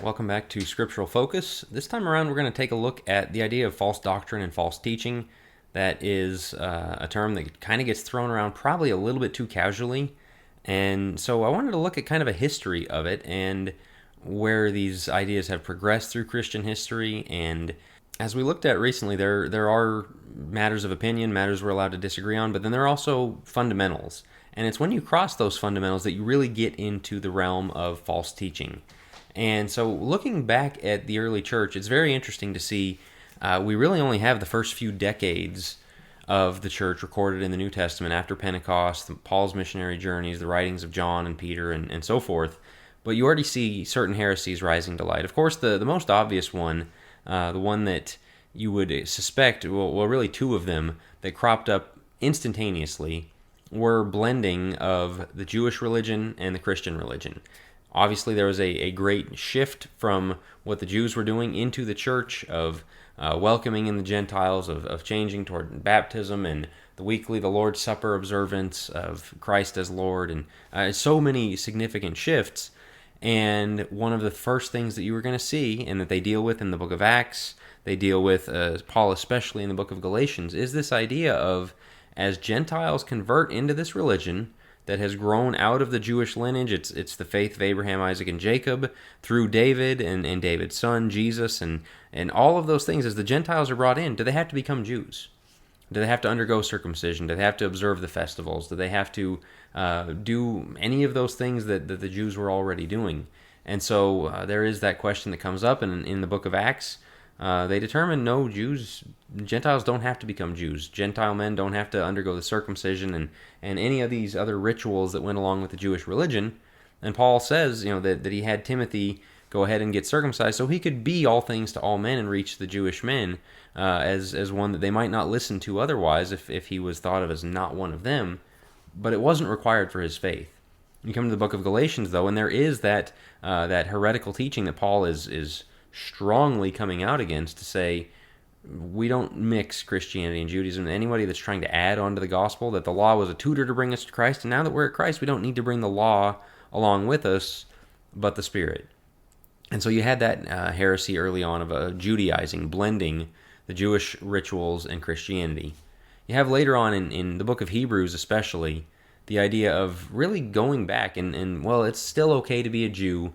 Welcome back to Scriptural Focus. This time around, we're going to take a look at the idea of false doctrine and false teaching. That is a term that kind of gets thrown around probably a little bit too casually. And so I wanted to look at kind of a history of it and where these ideas have progressed through Christian history. And as we looked at recently, there are matters of opinion, matters we're allowed to disagree on, but then there are also fundamentals. And it's when you cross those fundamentals that you really get into the realm of false teaching. And so looking back at the early church, it's very interesting to see we really only have the first few decades of the church recorded in the New Testament after Pentecost, Paul's missionary journeys, the writings of John and Peter, and so forth. But you already see certain heresies rising to light. Of course, the most obvious one, the one that you would suspect, well, really two of them that cropped up instantaneously were blending of the Jewish religion and the Christian religion. Obviously, there was a great shift from what the Jews were doing into the church of welcoming in the Gentiles, of changing toward baptism and the Lord's Supper observance of Christ as Lord, and so many significant shifts. And one of the first things that you were going to see, and that they deal with in the book of Acts, they deal with, Paul especially in the book of Galatians, is this idea of as Gentiles convert into this religion that has grown out of the Jewish lineage. It's the faith of Abraham, Isaac, and Jacob through David and David's son, Jesus, and all of those things. As the Gentiles are brought in, do they have to become Jews? Do they have to undergo circumcision? Do they have to observe the festivals? Do they have to do any of those things that the Jews were already doing? And so there is that question that comes up, and in the book of Acts, they determine no, Gentiles don't have to become Jews. Gentile men don't have to undergo the circumcision and any of these other rituals that went along with the Jewish religion. And Paul says, that he had Timothy go ahead and get circumcised so he could be all things to all men and reach the Jewish men as one that they might not listen to otherwise if he was thought of as not one of them. But it wasn't required for his faith. You come to the book of Galatians, though, and there is that heretical teaching that Paul is strongly coming out against to say we don't mix Christianity and Judaism. Anybody that's trying to add on to the gospel, that the law was a tutor to bring us to Christ, and now that we're at Christ, we don't need to bring the law along with us, but the Spirit. And so you had that heresy early on of Judaizing, blending the Jewish rituals and Christianity. You have later on in the book of Hebrews especially, the idea of really going back and well, it's still okay to be a Jew.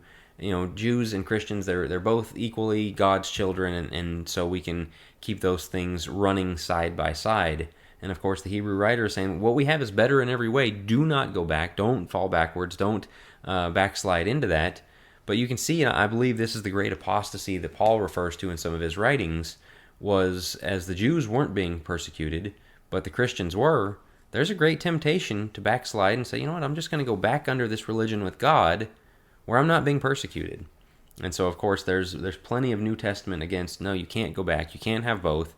Jews and Christians, they're both equally God's children, and so we can keep those things running side by side. And of course, the Hebrew writer is saying, what we have is better in every way. Do not go back. Don't fall backwards. Don't backslide into that. But you can see, and I believe this is the great apostasy that Paul refers to in some of his writings, was as the Jews weren't being persecuted, but the Christians were, there's a great temptation to backslide and say, I'm just going to go back under this religion with God, where I'm not being persecuted. And so, of course, there's plenty of New Testament against, no, you can't go back. You can't have both.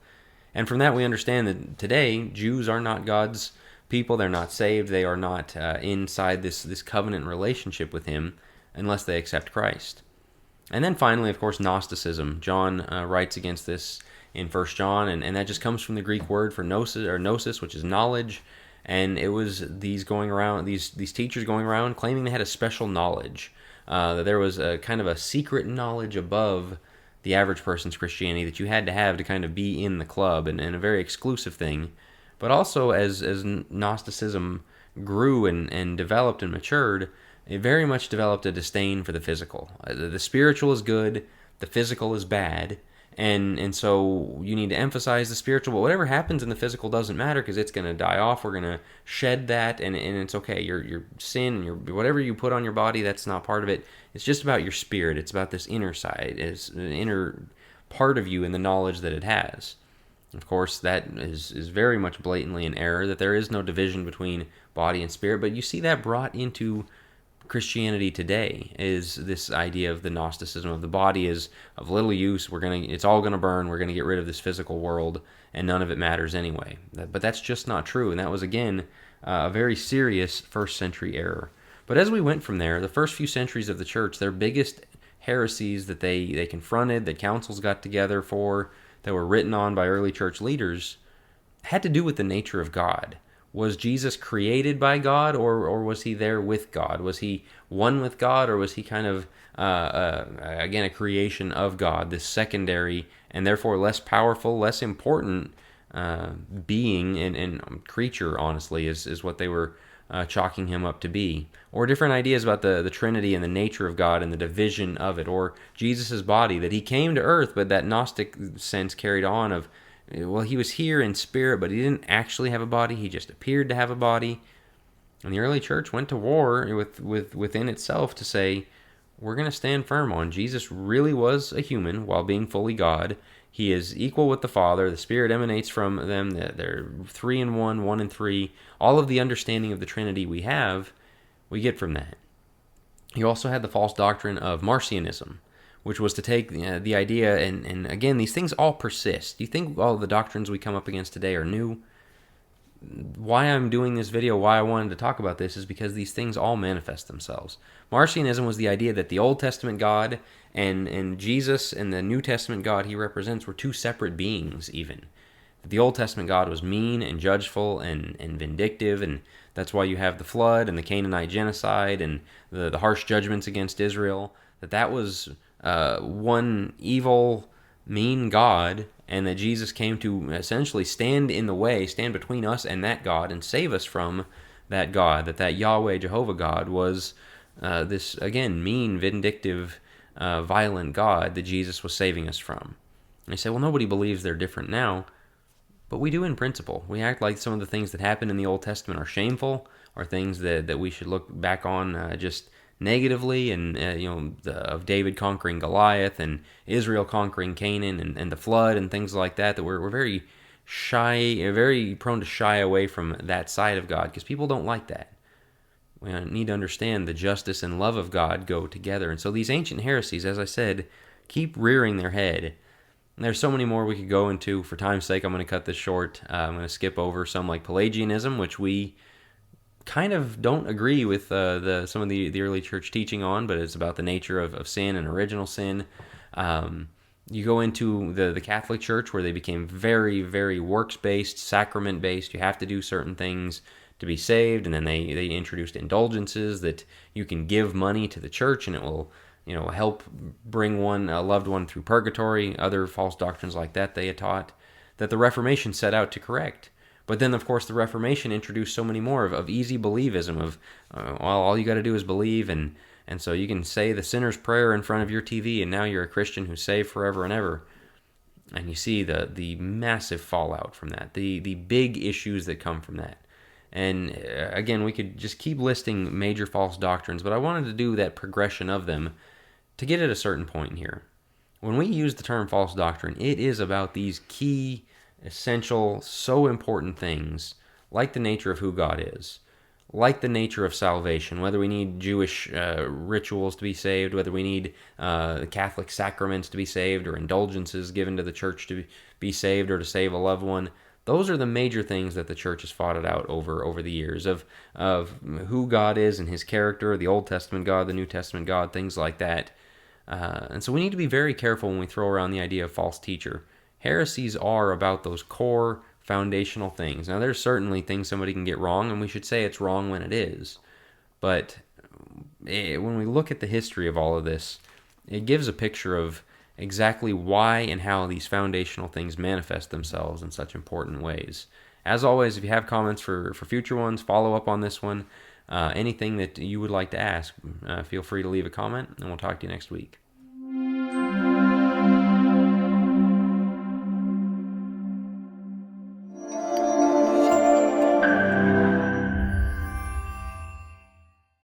And from that, we understand that today, Jews are not God's people. They're not saved. They are not inside this covenant relationship with Him unless they accept Christ. And then finally, of course, Gnosticism. John writes against this in 1 John, and that just comes from the Greek word for gnosis, which is knowledge. And it was these teachers going around claiming they had a special knowledge. That there was a kind of a secret knowledge above the average person's Christianity that you had to have to kind of be in the club, and a very exclusive thing. But also, as Gnosticism grew and developed and matured, it very much developed a disdain for the physical. The spiritual is good, the physical is bad, and so you need to emphasize the spiritual, but whatever happens in the physical doesn't matter because it's going to die off. We're going to shed that, and it's okay. Your sin and your whatever you put on your body, that's not part of it. It's just about your spirit. It's about this inner side. It's an inner part of you and the knowledge that it has. Of course, that is very much blatantly an error, that there is no division between body and spirit, but you see that brought into Christianity today is this idea of the Gnosticism of the body is of little use. It's all gonna burn. We're gonna get rid of this physical world, and none of it matters anyway. But that's just not true, and that was again a very serious first century error. But as we went from there, the first few centuries of the church, their biggest heresies that they confronted, that councils got together for, that were written on by early church leaders, had to do with the nature of God. Was Jesus created by God, or was he there with God? Was he one with God, or was he kind of, again, a creation of God, this secondary and therefore less powerful, less important being and creature, honestly, is what they were chalking him up to be? Or different ideas about the Trinity and the nature of God and the division of it, or Jesus' body, that he came to earth, but that Gnostic sense carried on of, well, he was here in spirit, but he didn't actually have a body. He just appeared to have a body. And the early church went to war within itself to say, we're going to stand firm on Jesus really was a human while being fully God. He is equal with the Father. The Spirit emanates from them. They're three in one, one in three. All of the understanding of the Trinity we have, we get from that. You also had the false doctrine of Marcionism, which was to take the idea, and again, these things all persist. Do you think all the doctrines we come up against today are new? Why I'm doing this video, why I wanted to talk about this, is because these things all manifest themselves. Marcionism was the idea that the Old Testament God and Jesus and the New Testament God he represents were two separate beings, even. The Old Testament God was mean and judgeful and vindictive, and that's why you have the flood and the Canaanite genocide and the harsh judgments against Israel. That was one evil, mean God, and that Jesus came to essentially stand in the way, stand between us and that God, and save us from that God. That Yahweh, Jehovah God, was this, again, mean, vindictive, violent God that Jesus was saving us from. And they say, well, nobody believes they're different now. But we do in principle. We act like some of the things that happened in the Old Testament are shameful, or things that we should look back on just negatively, and of David conquering Goliath and Israel conquering Canaan and the flood and things like that, that we're very shy, very prone to shy away from that side of God, because people don't like that. We need to understand the justice and love of God go together. And so these ancient heresies, as I said, keep rearing their head. And there's so many more we could go into. For time's sake, I'm going to cut this short. I'm going to skip over some like Pelagianism, which we kind of don't agree with some of the early church teaching on, but it's about the nature of sin and original sin. You go into the Catholic Church, where they became very, very works-based, sacrament-based. You have to do certain things to be saved, and then they introduced indulgences that you can give money to the church and it will help bring a loved one through purgatory. Other false doctrines like that they had taught, that the Reformation set out to correct. But then, of course, the Reformation introduced so many more of easy believism, of, all you got to do is believe, and so you can say the sinner's prayer in front of your TV, and now you're a Christian who's saved forever and ever. And you see the massive fallout from that, the big issues that come from that. And again, we could just keep listing major false doctrines, but I wanted to do that progression of them to get at a certain point here. When we use the term false doctrine, it is about these key, essential, so important things, like the nature of who God is, like the nature of salvation, whether we need Jewish rituals to be saved, whether we need Catholic sacraments to be saved, or indulgences given to the church to be saved, or to save a loved one. Those are the major things that the church has fought it out over the years, of who God is and his character, the Old Testament God, the New Testament God, things like that. And so we need to be very careful when we throw around the idea of false teacher. Heresies are about those core foundational things. Now, there's certainly things somebody can get wrong, and we should say it's wrong when it is. But when we look at the history of all of this, it gives a picture of exactly why and how these foundational things manifest themselves in such important ways. As always, if you have comments for future ones, follow up on this one. Anything that you would like to ask, feel free to leave a comment, and we'll talk to you next week.